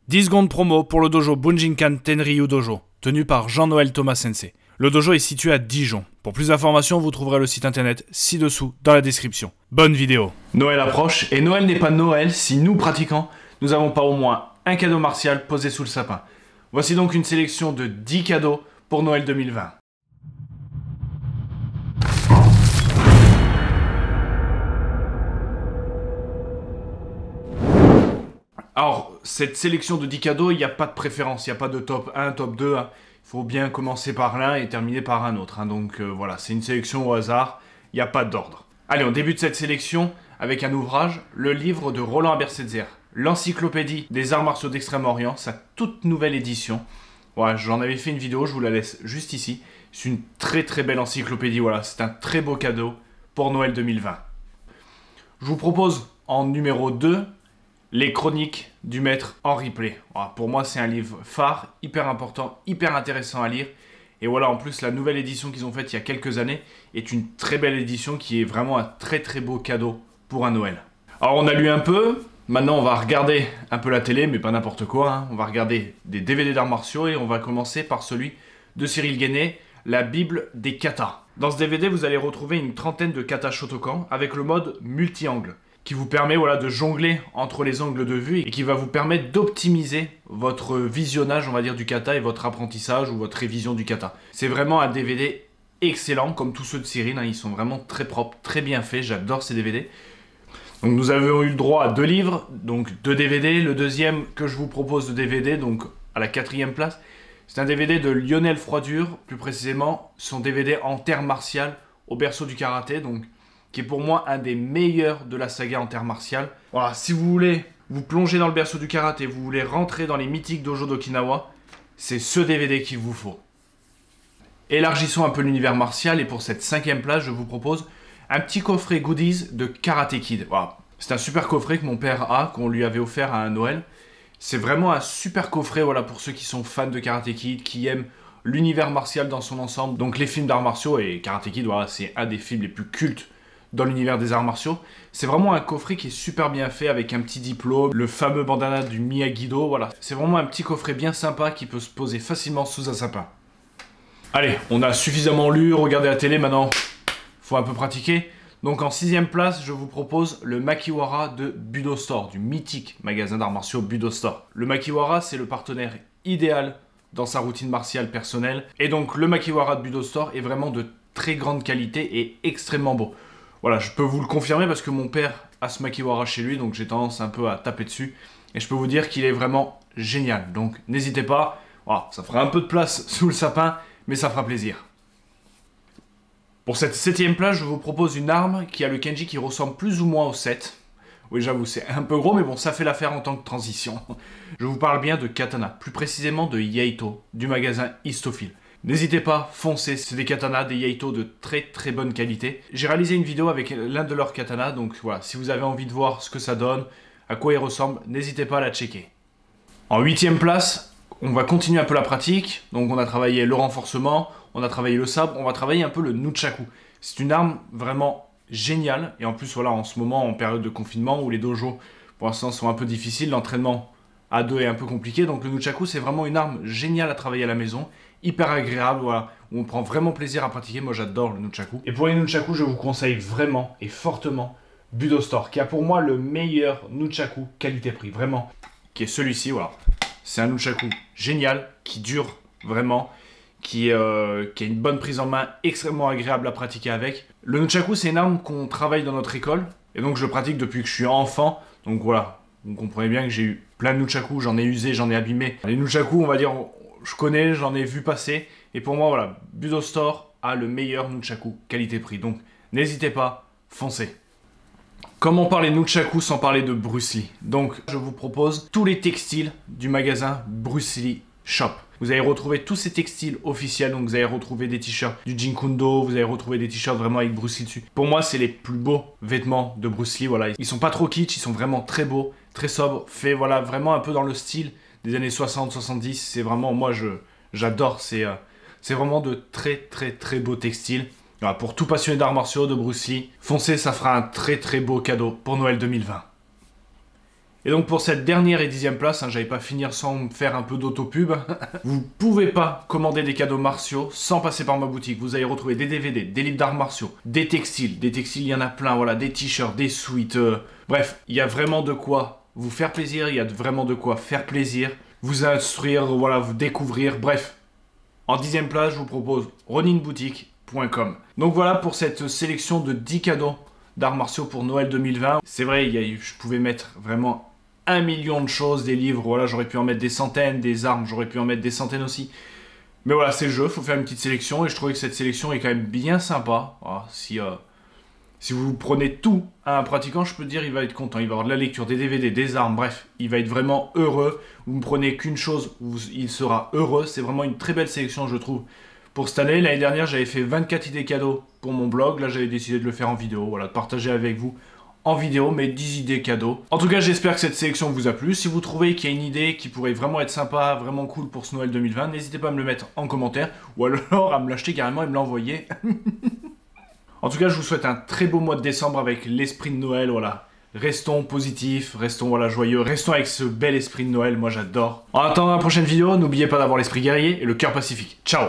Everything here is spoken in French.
10 secondes promo pour le dojo Bunjinkan Tenryu Dojo, tenu par Jean-Noël Thomas Sensei. Le dojo est situé à Dijon. Pour plus d'informations, vous trouverez le site internet ci-dessous dans la description. Bonne vidéo. Noël approche, et Noël n'est pas Noël si nous, pratiquants, nous n'avons pas au moins un cadeau martial posé sous le sapin. Voici donc une sélection de 10 cadeaux pour Noël 2020. Alors, cette sélection de 10 cadeaux, il n'y a pas de préférence, il n'y a pas de top 1, top 2. Il faut bien commencer par l'un et terminer par un autre. Donc voilà, c'est une sélection au hasard, il n'y a pas d'ordre. Allez, on débute cette sélection avec un ouvrage, le livre de Roland Abersetzer, l'encyclopédie des arts martiaux d'Extrême-Orient, sa toute nouvelle édition. Voilà, j'en avais fait une vidéo, je vous la laisse juste ici. C'est une très très belle encyclopédie, voilà, c'est un très beau cadeau pour Noël 2020. Je vous propose en numéro 2, les chroniques du maître Henri Play. Voilà, pour moi, c'est un livre phare, hyper important, hyper intéressant à lire. Et voilà, en plus, la nouvelle édition qu'ils ont faite il y a quelques années est une très belle édition qui est vraiment un très très beau cadeau pour un Noël. Alors, on a lu un peu. Maintenant, on va regarder un peu la télé, mais pas n'importe quoi. On va regarder des DVD d'arts martiaux et on va commencer par celui de Cyril Guénet, la Bible des katas. Dans ce DVD, vous allez retrouver une trentaine de katas Shotokan avec le mode multi-angle, qui vous permet de jongler entre les angles de vue et qui va vous permettre d'optimiser votre visionnage, on va dire, du kata et votre apprentissage ou votre révision du kata. C'est vraiment un DVD excellent, comme tous ceux de Cyril, ils sont vraiment très propres, très bien faits, j'adore ces DVD. Donc nous avons eu le droit à 2 livres, donc 2 DVD. Le deuxième que je vous propose de DVD, donc à la 4e place, c'est un DVD de Lionel Froidure, plus précisément son DVD en terre martiale au berceau du karaté, donc qui est pour moi un des meilleurs de la saga en terre martiale. Voilà, si vous voulez vous plonger dans le berceau du karaté, vous voulez rentrer dans les mythiques dojo d'Okinawa, c'est ce DVD qu'il vous faut. Élargissons un peu l'univers martial et pour cette 5e place, je vous propose un petit coffret goodies de Karate Kid. Voilà. C'est un super coffret que mon père a, qu'on lui avait offert à un Noël. C'est vraiment un super coffret pour ceux qui sont fans de Karate Kid, qui aiment l'univers martial dans son ensemble. Donc les films d'arts martiaux, et Karate Kid, voilà, c'est un des films les plus cultes dans l'univers des arts martiaux. C'est vraiment un coffret qui est super bien fait avec un petit diplôme, le fameux bandana du Miyagi-Do, voilà. C'est vraiment un petit coffret bien sympa qui peut se poser facilement sous un sapin. Allez, on a suffisamment lu, regardé la télé, maintenant faut un peu pratiquer. Donc en 6e place, je vous propose le Makiwara de Budo Store, du mythique magasin d'arts martiaux Budo Store. Le Makiwara, c'est le partenaire idéal dans sa routine martiale personnelle. Et donc le Makiwara de Budo Store est vraiment de très grande qualité et extrêmement beau. Voilà, je peux vous le confirmer parce que mon père a ce Makiwara chez lui, donc j'ai tendance un peu à taper dessus. Et je peux vous dire qu'il est vraiment génial. Donc n'hésitez pas, voilà, ça fera un peu de place sous le sapin, mais ça fera plaisir. Pour cette 7e place, je vous propose une arme qui a le Kenji qui ressemble plus ou moins au 7. Oui, j'avoue, c'est un peu gros, mais bon, ça fait l'affaire en tant que transition. Je vous parle bien de katana, plus précisément de Yaito, du magasin Histophile. N'hésitez pas, foncez, c'est des katanas, des Yaito de très très bonne qualité. J'ai réalisé une vidéo avec l'un de leurs katanas, donc voilà, si vous avez envie de voir ce que ça donne, à quoi il ressemble, n'hésitez pas à la checker. En 8e place, on va continuer un peu la pratique. Donc on a travaillé le renforcement, on a travaillé le sabre, on va travailler un peu le nunchaku. C'est une arme vraiment géniale, et en plus voilà, en ce moment, en période de confinement, où les dojos pour l'instant sont un peu difficiles, l'entraînement à 2 est un peu compliqué, donc le nunchaku c'est vraiment une arme géniale à travailler à la maison, hyper agréable, voilà, où on prend vraiment plaisir à pratiquer. Moi j'adore le nunchaku. Et pour les nunchaku, je vous conseille vraiment et fortement Budo Store, qui a pour moi le meilleur nunchaku qualité-prix, vraiment, qui est celui-ci, voilà. C'est un nunchaku génial, qui dure vraiment, qui a une bonne prise en main, extrêmement agréable à pratiquer avec. Le nunchaku, c'est une arme qu'on travaille dans notre école, et donc je pratique depuis que je suis enfant, donc voilà. Vous comprenez bien que j'ai eu plein de nunchaku, j'en ai usé, j'en ai abîmé. Les nunchaku, on va dire, je connais, j'en ai vu passer, et pour moi, voilà, Budo Store a le meilleur nunchaku qualité-prix, donc n'hésitez pas, foncez. Comment parler nunchaku sans parler de Bruce Lee? Donc, je vous propose tous les textiles du magasin Bruce Lee Shop. Vous allez retrouver tous ces textiles officiels, donc vous allez retrouver des t-shirts du Jeet Kune Do, vous allez retrouver des t-shirts vraiment avec Bruce Lee dessus. Pour moi, c'est les plus beaux vêtements de Bruce Lee, voilà. Ils sont pas trop kitsch, ils sont vraiment très beaux, très sobres, faits, voilà, vraiment un peu dans le style des années 60-70. C'est vraiment, moi, j'adore, c'est vraiment de très très très beaux textiles. Voilà, pour tout passionné d'arts martiaux, de Bruce Lee, foncez, ça fera un très très beau cadeau pour Noël 2020. Et donc pour cette dernière et 10e place, hein, j'allais pas finir sans me faire un peu d'autopub, vous pouvez pas commander des cadeaux martiaux sans passer par ma boutique. Vous allez retrouver des DVD, des livres d'arts martiaux, des textiles il y en a plein, voilà, des t-shirts, des sweats, bref, il y a vraiment de quoi vous faire plaisir, il y a vraiment de quoi faire plaisir, vous instruire, voilà, vous découvrir, bref. En 10e place, je vous propose roninboutique.com. Donc voilà pour cette sélection de 10 cadeaux d'arts martiaux pour Noël 2020. C'est vrai, je pouvais mettre vraiment 1 million de choses, des livres, voilà, j'aurais pu en mettre des centaines, des armes, j'aurais pu en mettre des centaines aussi. Mais voilà, c'est le jeu, faut faire une petite sélection, et je trouvais que cette sélection est quand même bien sympa. Voilà, si vous prenez tout à un pratiquant, je peux te dire, il va être content, il va avoir de la lecture, des DVD, des armes, bref, il va être vraiment heureux. Vous ne prenez qu'une chose, il sera heureux, c'est vraiment une très belle sélection, je trouve. Pour cette année, l'année dernière, j'avais fait 24 idées cadeaux pour mon blog, là j'avais décidé de le faire en vidéo, voilà, de partager avec vous en vidéo mes 10 idées cadeaux. En tout cas, j'espère que cette sélection vous a plu. Si vous trouvez qu'il y a une idée qui pourrait vraiment être sympa, vraiment cool pour ce Noël 2020, n'hésitez pas à me le mettre en commentaire ou alors à me l'acheter carrément et me l'envoyer. En tout cas, je vous souhaite un très beau mois de décembre avec l'esprit de Noël, voilà. Restons positifs, restons voilà, joyeux, restons avec ce bel esprit de Noël, moi j'adore. En attendant la prochaine vidéo, n'oubliez pas d'avoir l'esprit guerrier et le cœur pacifique. Ciao!